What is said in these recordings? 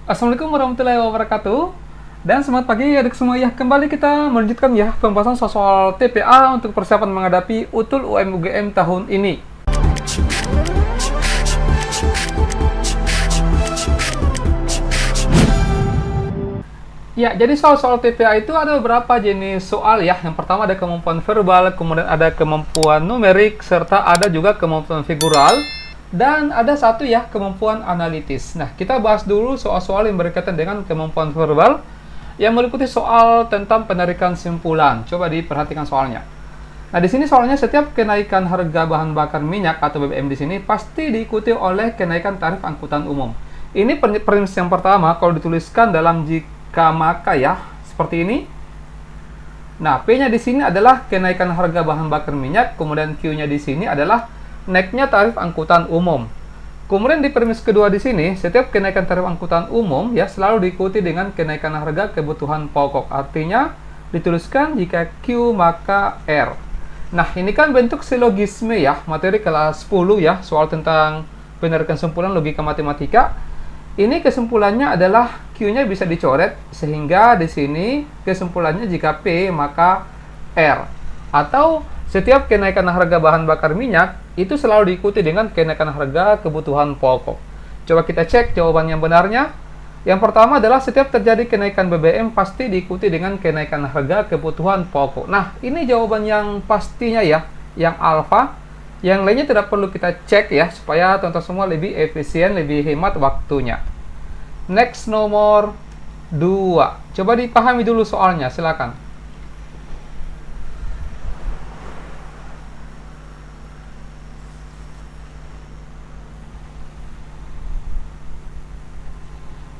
Assalamualaikum warahmatullahi wabarakatuh. Dan selamat pagi adik semua ya. Kembali kita melanjutkan ya pembahasan soal TPA untuk persiapan menghadapi UTUL UM-UGM tahun ini. Ya, jadi soal-soal TPA itu ada beberapa jenis soal ya. Yang pertama ada kemampuan verbal, kemudian ada kemampuan numerik, serta ada juga kemampuan figural. Dan ada satu ya, kemampuan analitis. Nah, kita bahas dulu soal-soal yang berkaitan dengan kemampuan verbal yang meliputi soal tentang penarikan simpulan. Coba diperhatikan soalnya. Nah, di sini soalnya setiap kenaikan harga bahan bakar minyak atau BBM di sini pasti diikuti oleh kenaikan tarif angkutan umum. Ini premis yang pertama kalau dituliskan dalam jika maka ya, seperti ini. Nah, P-nya di sini adalah kenaikan harga bahan bakar minyak, kemudian Q-nya di sini adalah naiknya tarif angkutan umum. Kemudian di premis kedua di sini, setiap kenaikan tarif angkutan umum ya selalu diikuti dengan kenaikan harga kebutuhan pokok. Artinya dituliskan jika Q maka R. Nah, ini kan bentuk silogisme ya, materi kelas 10 ya, soal tentang penarikan simpulan logika matematika. Ini kesimpulannya adalah Q-nya bisa dicoret sehingga di sini kesimpulannya jika P maka R. Atau setiap kenaikan harga bahan bakar minyak itu selalu diikuti dengan kenaikan harga kebutuhan pokok. Coba kita cek jawaban yang benarnya. Yang pertama adalah setiap terjadi kenaikan BBM pasti diikuti dengan kenaikan harga kebutuhan pokok. Nah, ini jawaban yang pastinya ya, yang alfa. Yang lainnya tidak perlu kita cek ya, supaya teman-teman semua lebih efisien, lebih hemat waktunya. Next, nomor 2. Coba dipahami dulu soalnya, silakan.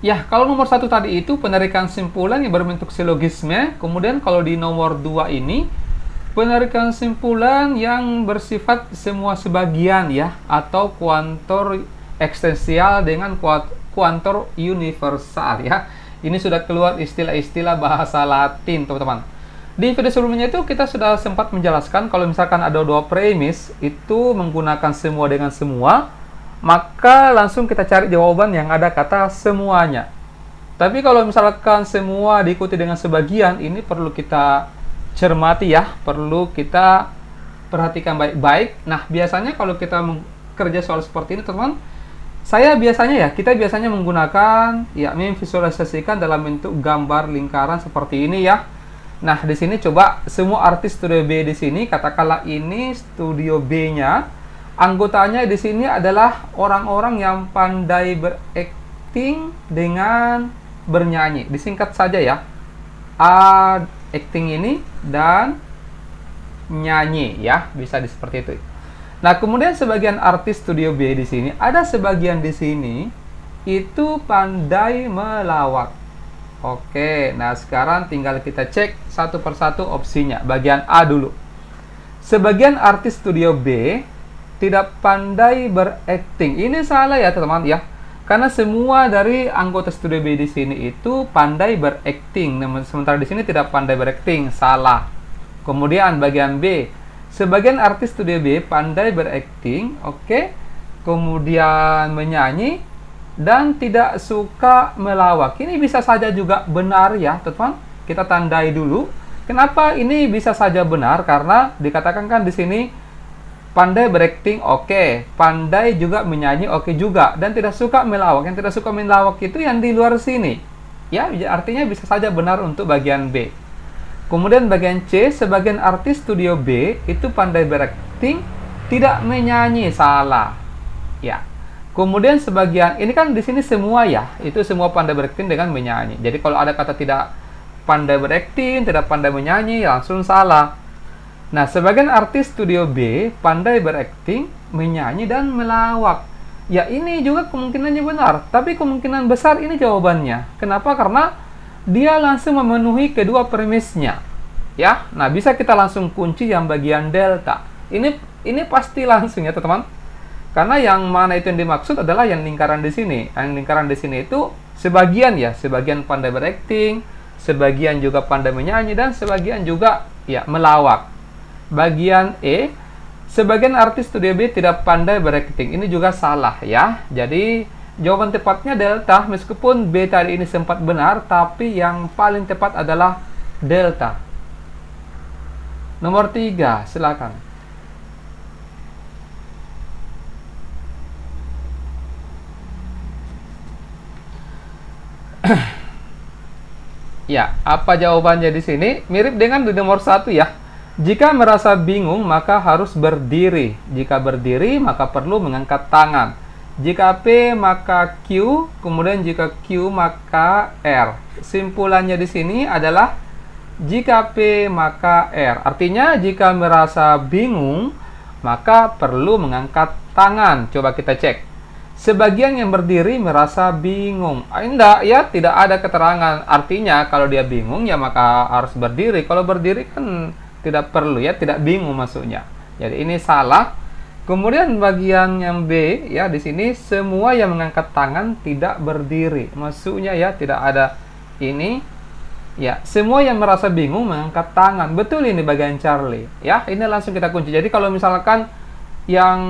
Ya, kalau nomor 1 tadi itu penarikan simpulan yang berbentuk silogisme. Kemudian kalau di nomor 2 ini, penarikan simpulan yang bersifat semua sebagian ya, atau kuantor ekstensial dengan kuantor universal ya. Ini sudah keluar istilah-istilah bahasa Latin, teman-teman. Di video sebelumnya itu kita sudah sempat menjelaskan kalau misalkan ada dua premis itu menggunakan semua dengan semua, maka langsung kita cari jawaban yang ada kata semuanya. Tapi kalau misalkan semua diikuti dengan sebagian, ini perlu kita cermati ya, perlu kita perhatikan baik-baik. Nah, biasanya kalau kita kerja soal seperti ini, teman-teman, kita biasanya menggunakan ya memvisualisasikan dalam bentuk gambar lingkaran seperti ini ya. Nah, di sini coba semua artis studio B di sini, katakanlah ini studio B-nya. Anggotanya di sini adalah orang-orang yang pandai berakting dengan bernyanyi. Disingkat saja ya. A acting ini dan nyanyi ya, bisa seperti itu. Nah, kemudian sebagian artis studio B di sini, ada sebagian di sini itu pandai melawak. Oke, nah sekarang tinggal kita cek satu persatu opsinya. Bagian A dulu. Sebagian artis studio B tidak pandai berakting. Ini salah ya, teman-teman ya. Karena semua dari anggota studio B di sini itu pandai berakting. Sementara di sini tidak pandai berakting, salah. Kemudian bagian B, sebagian artis studio B pandai berakting, oke. Kemudian menyanyi dan tidak suka melawak. Ini bisa saja juga benar ya, teman-teman. Kita tandai dulu. Kenapa ini bisa saja benar? Karena dikatakan kan di sini pandai berakting, oke. Pandai juga menyanyi, oke juga. Dan tidak suka melawak. Yang tidak suka melawak itu yang di luar sini. Ya, artinya bisa saja benar untuk bagian B. Kemudian bagian C, sebagian artis studio B itu pandai berakting, tidak menyanyi, salah. Ya. Kemudian sebagian, ini kan di sini semua ya. Itu semua pandai berakting dengan menyanyi. Jadi kalau ada kata tidak pandai berakting, tidak pandai menyanyi, langsung salah. Nah, sebagian artis studio B pandai berakting, menyanyi, dan melawak. Ya, ini juga kemungkinannya benar. Tapi kemungkinan besar ini jawabannya. Kenapa? Karena dia langsung memenuhi kedua premisnya. Ya, nah bisa kita langsung kunci yang bagian delta. Ini pasti langsung ya, teman-teman. Karena yang mana itu yang dimaksud adalah yang lingkaran di sini. Yang lingkaran di sini itu sebagian ya, sebagian pandai berakting, sebagian juga pandai menyanyi, dan sebagian juga ya melawak. Bagian E, sebagian artis studio B tidak pandai berakting. Ini juga salah ya. Jadi Jawaban tepatnya delta, meskipun B tadi ini sempat benar, tapi yang paling tepat adalah delta. Nomor 3, silakan. Ya, apa jawabannya di sini? Mirip dengan di nomor 1 ya. Jika merasa bingung, maka harus berdiri. Jika berdiri, maka perlu mengangkat tangan. Jika P, maka Q, kemudian jika Q, maka R. Simpulannya di sini adalah jika P, maka R. Artinya, jika merasa bingung, maka perlu mengangkat tangan. Coba kita cek. Sebagian yang berdiri merasa bingung. Enggak, ya, tidak ada keterangan. Artinya, kalau dia bingung, ya maka harus berdiri. Kalau berdiri kan tidak perlu, ya, tidak bingung maksudnya. Jadi ini salah. Kemudian bagian yang B, ya, di sini semua yang mengangkat tangan tidak berdiri. Maksudnya, ya, tidak ada ini. Ya, semua yang merasa bingung mengangkat tangan. Betul ini bagian Charlie. Ya, ini langsung kita kunci. Jadi kalau misalkan yang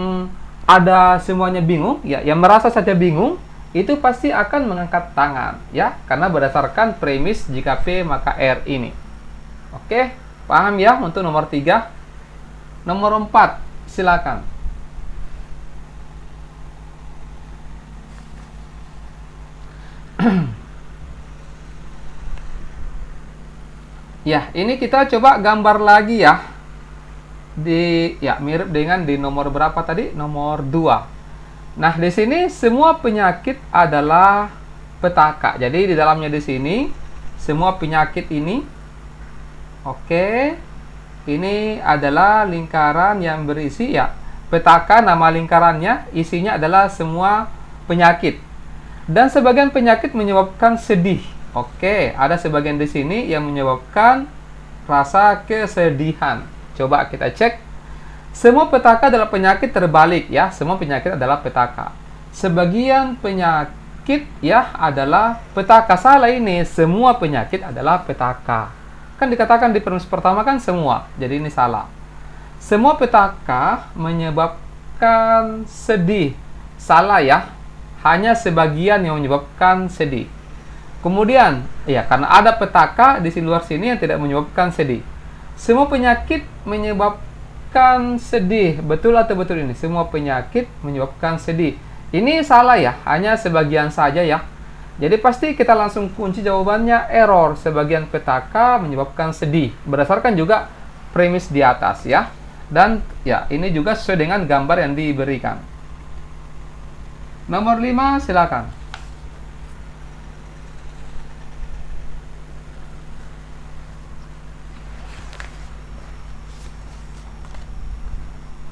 ada semuanya bingung, ya, yang merasa saja bingung, itu pasti akan mengangkat tangan, ya, karena berdasarkan premis jika P maka R ini. Oke, paham ya untuk nomor 3. Nomor 4, silakan. Ya, ini kita coba gambar lagi ya. Ya, mirip dengan di nomor berapa tadi? Nomor 2. Nah, di sini semua penyakit adalah petaka. Jadi di dalamnya di sini semua penyakit ini, oke, ini adalah lingkaran yang berisi, ya, petaka, nama lingkarannya, isinya adalah semua penyakit. Dan sebagian penyakit menyebabkan sedih. Oke, ada sebagian di sini yang menyebabkan rasa kesedihan. Coba kita cek. Semua petaka adalah penyakit terbalik, ya. Semua penyakit adalah petaka. Sebagian penyakit, ya, adalah petaka. Salah ini. Semua penyakit adalah petaka. Kan dikatakan di premis pertama kan semua. Jadi ini salah. Semua petaka menyebabkan sedih. Salah ya. Hanya sebagian yang menyebabkan sedih. Kemudian, ya, karena ada petaka di luar sini yang tidak menyebabkan sedih. Semua penyakit menyebabkan sedih. Betul atau betul ini? Semua penyakit menyebabkan sedih. Ini salah ya, hanya sebagian saja ya. Jadi pasti kita langsung kunci jawabannya error. Sebagian petaka menyebabkan sedih. Berdasarkan juga premis di atas ya. Dan ya, ini juga sesuai dengan gambar yang diberikan. Nomor 5, silakan.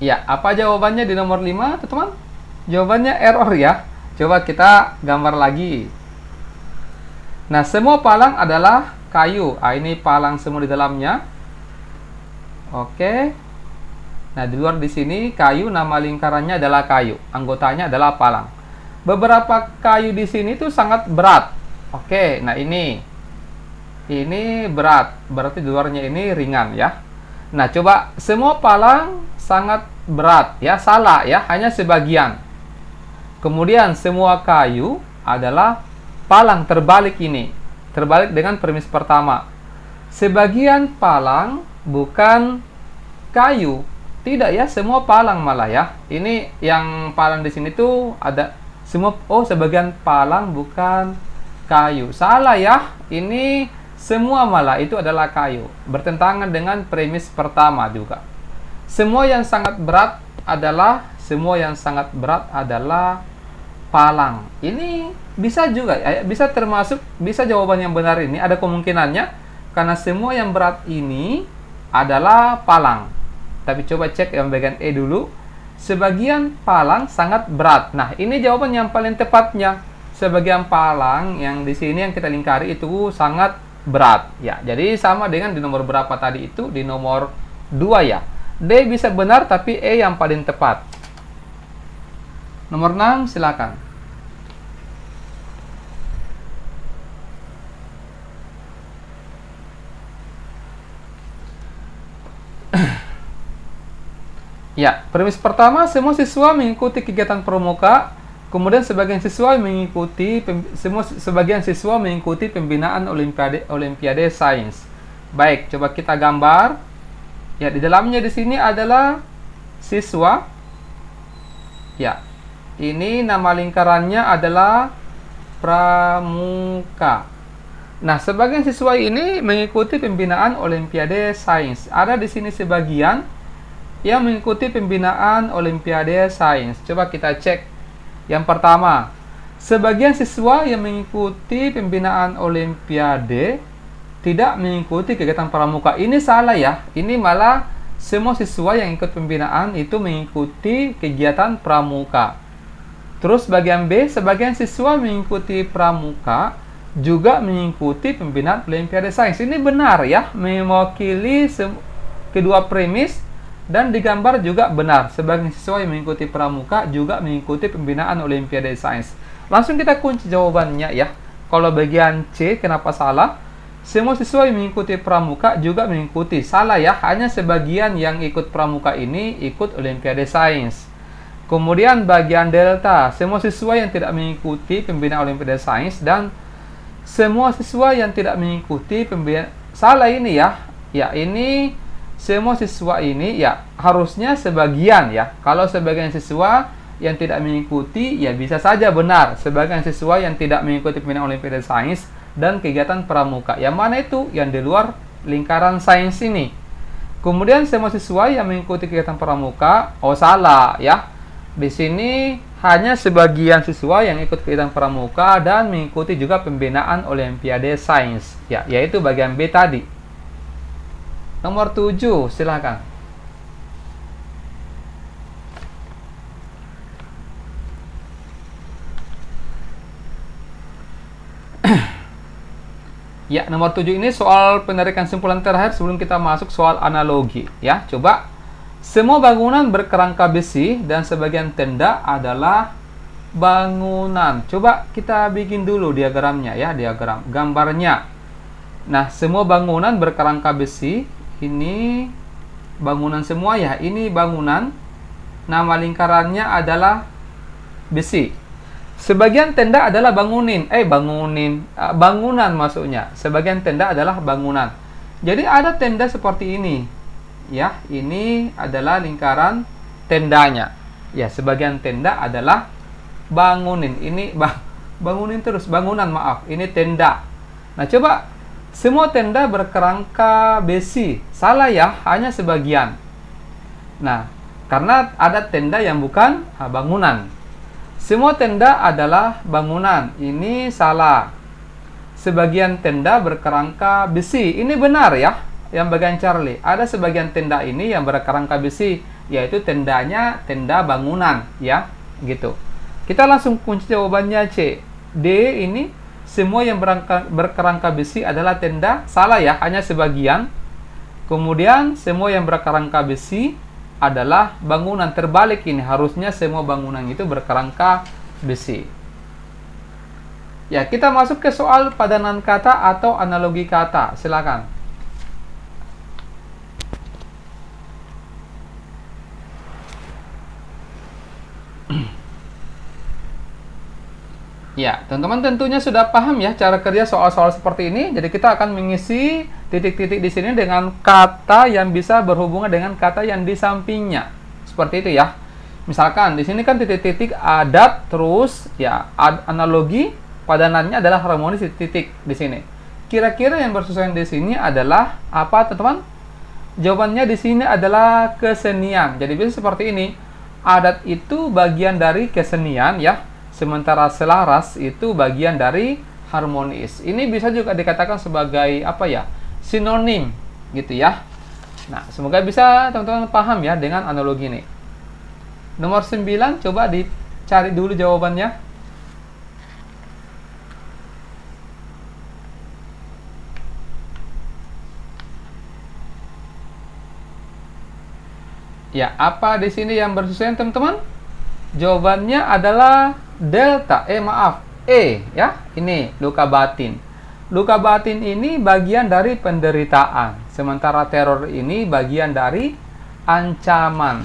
Ya, apa jawabannya di nomor 5, teman-teman? Jawabannya error ya. Coba kita gambar lagi. Nah, semua palang adalah kayu. Ini palang semua di dalamnya. Oke. Nah, di luar di sini kayu, nama lingkarannya adalah kayu. Anggotanya adalah palang. Beberapa kayu di sini tuh sangat berat. Oke, nah ini berat. Berarti di luarnya ini ringan ya. Nah, coba semua palang sangat berat ya, salah ya, hanya sebagian. Kemudian semua kayu adalah palang, terbalik ini. Terbalik dengan premis pertama. Sebagian palang bukan kayu. Tidak ya, semua palang malah ya. Ini yang palang di sini tuh ada semua, sebagian palang bukan kayu. Salah ya. Ini semua malah itu adalah kayu. Bertentangan dengan premis pertama juga. Semua yang sangat berat adalah palang. Ini bisa juga, bisa termasuk, bisa jawaban yang benar ini ada kemungkinannya karena semua yang berat ini adalah palang. Tapi coba cek yang bagian E dulu. Sebagian palang sangat berat. Nah, ini jawaban yang paling tepatnya. Sebagian palang yang di sini yang kita lingkari itu sangat berat. Ya, jadi sama dengan di nomor berapa tadi itu, di nomor 2 ya. D bisa benar, tapi E yang paling tepat. Nomor 6, silakan. Ya, premis pertama, semua siswa mengikuti kegiatan pramuka. Kemudian sebagian siswa mengikuti pembinaan Olimpiade Sains. Baik, coba kita gambar. Ya, di dalamnya di sini adalah siswa. Ya, ini nama lingkarannya adalah Pramuka. Nah, sebagian siswa ini mengikuti pembinaan Olimpiade Sains. Ada di sini sebagian yang mengikuti pembinaan Olimpiade Sains. Coba kita cek. Yang pertama, sebagian siswa yang mengikuti pembinaan Olimpiade tidak mengikuti kegiatan pramuka. Ini salah ya. Ini malah semua siswa yang ikut pembinaan itu mengikuti kegiatan pramuka. Terus bagian B, sebagian siswa mengikuti pramuka juga mengikuti pembinaan Olimpiade Sains. Ini benar ya, mewakili kedua premis. Dan digambar juga benar, sebagian siswa yang mengikuti pramuka juga mengikuti pembinaan Olimpiade Sains. Langsung kita kunci jawabannya ya. Kalau bagian C, kenapa salah? Semua siswa yang mengikuti pramuka juga mengikuti. Salah ya, hanya sebagian yang ikut pramuka ini ikut Olimpiade Sains. Kemudian bagian delta, semua siswa yang tidak mengikuti pembinaan Olimpiade Sains dan semua siswa yang tidak mengikuti pembinaan. Salah ini ya. Ya, ini semua siswa ini ya harusnya sebagian ya. Kalau sebagian siswa yang tidak mengikuti ya bisa saja benar. Sebagian siswa yang tidak mengikuti pembinaan Olimpiade Sains dan kegiatan pramuka. Yang mana itu? Yang di luar lingkaran sains ini. Kemudian semua siswa yang mengikuti kegiatan pramuka, oh salah ya. Di sini hanya sebagian siswa yang ikut kegiatan pramuka dan mengikuti juga pembinaan Olimpiade Sains. Ya, yaitu bagian B tadi. Nomor 7, silakan. Ya, nomor 7 ini soal penarikan simpulan terakhir sebelum kita masuk soal analogi. Ya, coba. Semua bangunan berkerangka besi dan sebagian tenda adalah bangunan. Coba kita bikin dulu diagramnya ya, diagram gambarnya. Nah, semua bangunan berkerangka besi. Ini bangunan semua ya, ini bangunan. Nama lingkarannya adalah besi. Sebagian tenda adalah bangunan maksudnya. Sebagian tenda adalah bangunan. Jadi ada tenda seperti ini. Ya, ini adalah lingkaran tendanya. Ya, sebagian tenda adalah bangunin. Ini bangunan, maaf. Ini tenda. Nah, coba semua tenda berkerangka besi. Salah ya, hanya sebagian. Nah, karena ada tenda yang bukan bangunan. Semua tenda adalah bangunan. Ini salah. Sebagian tenda berkerangka besi. Ini benar ya, yang bagian Charlie. Ada sebagian tenda ini yang berkerangka besi, yaitu tendanya tenda bangunan ya, gitu. Kita langsung kunci jawabannya C. D ini semua yang berkerangka besi adalah tenda. Salah ya, hanya sebagian. Kemudian semua yang berkerangka besi adalah bangunan. Terbalik ini, harusnya semua bangunan itu berkerangka besi. Ya, kita masuk ke soal padanan kata atau analogi kata. Silakan. Ya, teman-teman tentunya sudah paham ya cara kerja soal-soal seperti ini. Jadi kita akan mengisi titik-titik di sini dengan kata yang bisa berhubungan dengan kata yang di sampingnya. Seperti itu ya. Misalkan di sini kan titik-titik adat, terus ya analogi, padanannya adalah harmonis titik di sini. Kira-kira yang bersesuaian di sini adalah apa, teman-teman? Jawabannya di sini adalah kesenian. Jadi bisa seperti ini. Adat itu bagian dari kesenian ya. Sementara selaras itu bagian dari harmonis. Ini bisa juga dikatakan sebagai apa ya? Sinonim gitu ya. Nah, semoga bisa teman-teman paham ya dengan analogi ini. Nomor 9, coba dicari dulu jawabannya. Ya, apa di sini yang bersesuaian teman-teman? Jawabannya adalah delta. Ya. Ini luka batin. Luka batin ini bagian dari penderitaan. Sementara teror ini bagian dari ancaman.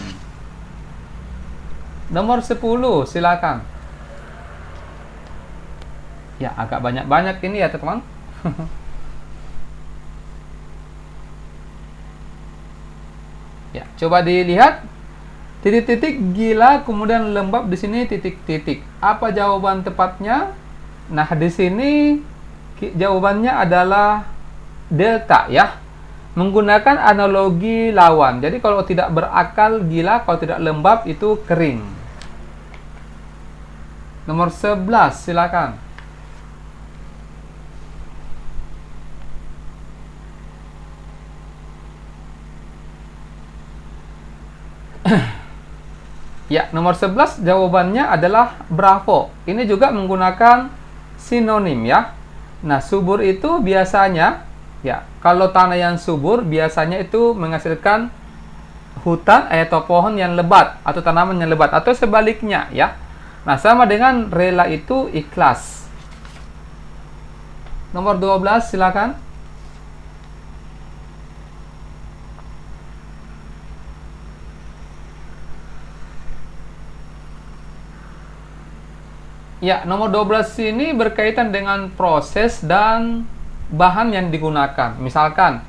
Nomor 10, silakan. Ya, agak banyak-banyak ini ya, teman. Ya, coba dilihat titik-titik gila kemudian lembab di sini titik-titik. Apa jawaban tepatnya? Nah, di sini jawabannya adalah delta ya. Menggunakan analogi lawan. Jadi kalau tidak berakal gila, kalau tidak lembab itu kering. Nomor 11 silakan. Ya, nomor 11 jawabannya adalah bravo. Ini juga menggunakan sinonim ya. Nah, subur itu biasanya ya, kalau tanah yang subur biasanya itu menghasilkan hutan atau pohon yang lebat atau tanaman yang lebat atau sebaliknya ya. Nah, sama dengan rela itu ikhlas. Nomor 12 silakan. Ya, nomor 12 ini berkaitan dengan proses dan bahan yang digunakan. Misalkan,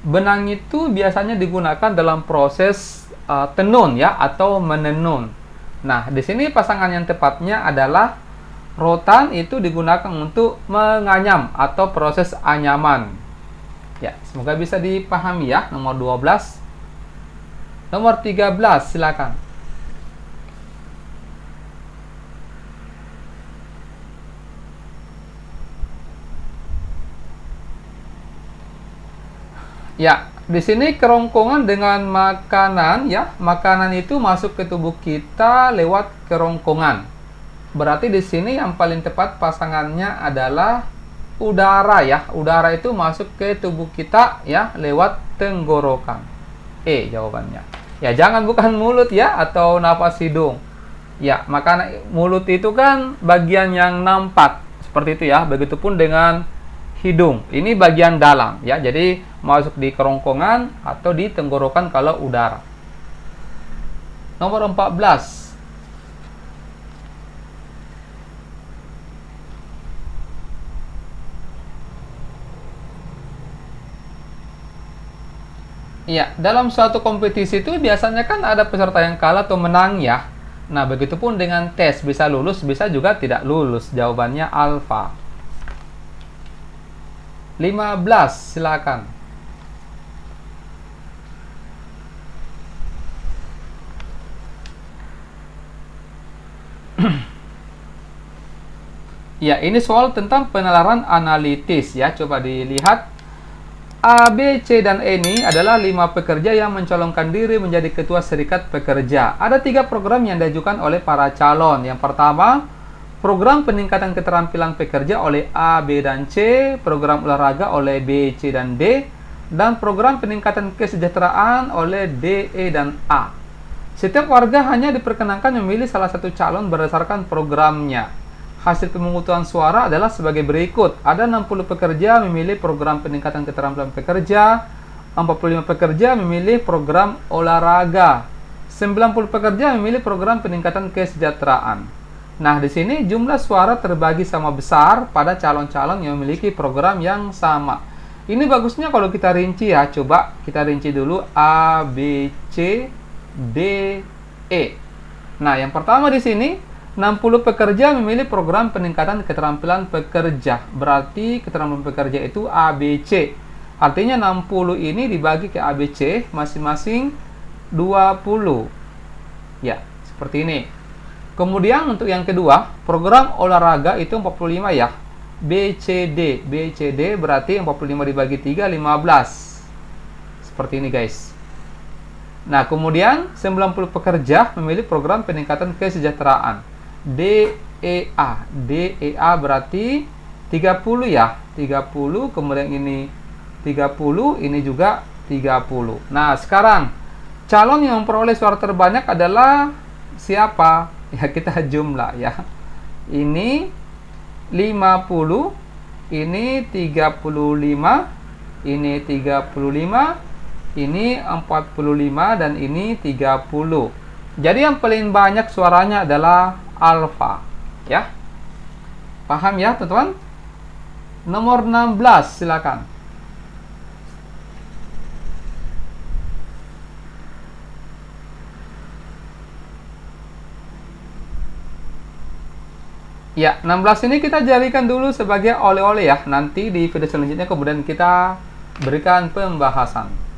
benang itu biasanya digunakan dalam proses tenun ya atau menenun. Nah, di sini pasangan yang tepatnya adalah rotan itu digunakan untuk menganyam atau proses anyaman. Ya, semoga bisa dipahami ya, nomor 12. Nomor 13 silakan. Ya, di sini kerongkongan dengan makanan ya. Makanan itu masuk ke tubuh kita lewat kerongkongan. Berarti di sini yang paling tepat pasangannya adalah udara ya. Udara itu masuk ke tubuh kita ya lewat tenggorokan. Jawabannya. Ya, jangan bukan mulut ya atau napas hidung. Ya, makanan mulut itu kan bagian yang nampak seperti itu ya. Begitupun dengan hidung. Ini bagian dalam ya. Jadi masuk di kerongkongan atau di tenggorokan kalau udara. Nomor 14. Iya, dalam suatu kompetisi itu biasanya kan ada peserta yang kalah atau menang ya. Nah, begitupun dengan tes, bisa lulus, bisa juga tidak lulus. Jawabannya alfa. 15, silakan. Ya, ini soal tentang penalaran analitis ya. Coba dilihat. A, B, C, dan E ini adalah 5 pekerja yang mencalonkan diri menjadi ketua serikat pekerja. Ada 3 program yang diajukan oleh para calon. Yang pertama, program peningkatan keterampilan pekerja oleh A, B, dan C, program olahraga oleh B, C, dan D, dan program peningkatan kesejahteraan oleh D, E, dan A. Setiap warga hanya diperkenankan memilih salah satu calon berdasarkan programnya. Hasil pemungutan suara adalah sebagai berikut. Ada 60 pekerja memilih program peningkatan keterampilan pekerja, 45 pekerja memilih program olahraga, 90 pekerja memilih program peningkatan kesejahteraan. Nah, di sini jumlah suara terbagi sama besar pada calon-calon yang memiliki program yang sama. Ini bagusnya kalau kita rinci ya. Coba kita rinci dulu A, B, C, D, E. Nah, yang pertama di sini 60 pekerja memilih program peningkatan keterampilan pekerja. Berarti keterampilan pekerja itu A, B, C. Artinya 60 ini dibagi ke A, B, C masing-masing 20. Ya, seperti ini. Kemudian untuk yang kedua, program olahraga itu 45 ya. B, C, D. B, C, D berarti 45 dibagi 3, 15. Seperti ini guys. Nah, kemudian 90 pekerja memilih program peningkatan kesejahteraan. DEA. DEA berarti 30 ya. 30, kemudian ini 30, ini juga 30. Nah, sekarang calon yang memperoleh suara terbanyak adalah siapa? Ya, kita jumlah ya. Ini 50, ini 35, ini 35, ini 45, dan ini 30. Jadi yang paling banyak suaranya adalah alfa ya. Paham ya, teman-teman? Nomor 16, silakan. Ya, 16 ini kita jadikan dulu sebagai oleh-oleh ya. Nanti di video selanjutnya kemudian kita berikan pembahasan.